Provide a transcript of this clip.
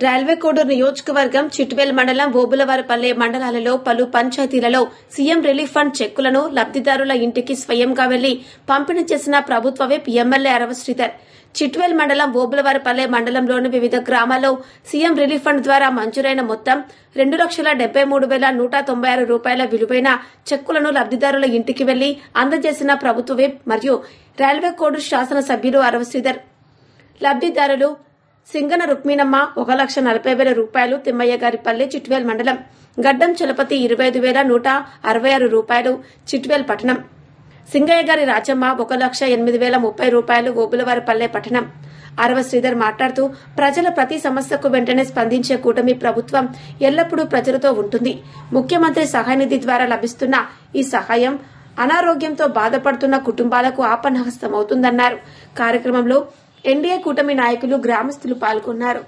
Railway Koduru నియోజకవర్గం చిట్వేల్ మండలం ఓబులవారిపల్లె మండలాలలో పలు పంచాయతీలలో సీఎం రిలీఫ్ ఫండ్ చెక్కులను లబ్దిదారుల ఇంటికి స్వయంగా వెళ్లి పంపిణీ చేసిన ప్రభుత్వ విప్ ఎమ్మెల్యే అరవ శ్రీధర్. చిట్వేల్ మండలం ఓబులవారిపల్లె మండలంలోని వివిధ గ్రామాల్లో సీఎం రిలీఫ్ ఫండ్ ద్వారా మంజూరైన మొత్తం 2,73,196 రూపాయల విలువైన చెక్కులను లబ్దిదారుల ఇంటికి వెళ్లి అందజేసిన ప్రభుత్వ విప్ మరియు రైల్వే కోడూరు శాసనసభ్యులు అరవ శ్రీధర్. లబ్దిదారులు సింగన రుక్మిణమ్మ 1,40,000 రూపాయలు, తిమ్మయ్య గారిపల్లె చిట్వేల్ మండలం, గడ్డం చలపతి 25,166 రూపాయలు చిట్వేల్ పట్టణం, సింగయ్య గారి రాజమ్మ 1,08,030 రూపాయలు ఓబులవారిపల్లె పట్టణం. అరవ శ్రీధర్ మాట్లాడుతూ ప్రజల ప్రతి సమస్యకు వెంటనే స్పందించే కూటమి ప్రభుత్వం ఎల్లప్పుడూ ప్రజలతో ఉంటుంది. ముఖ్యమంత్రి సహాయ నిధి ద్వారా లభిస్తున్న ఈ సహాయం అనారోగ్యంతో బాధపడుతున్న కుటుంబాలకు ఆపన్నహస్తమవుతుందన్నారు. కార్యక్రమంలో ఎన్డీఏ కూటమి నాయకులు, గ్రామస్తులు పాల్గొన్నారు.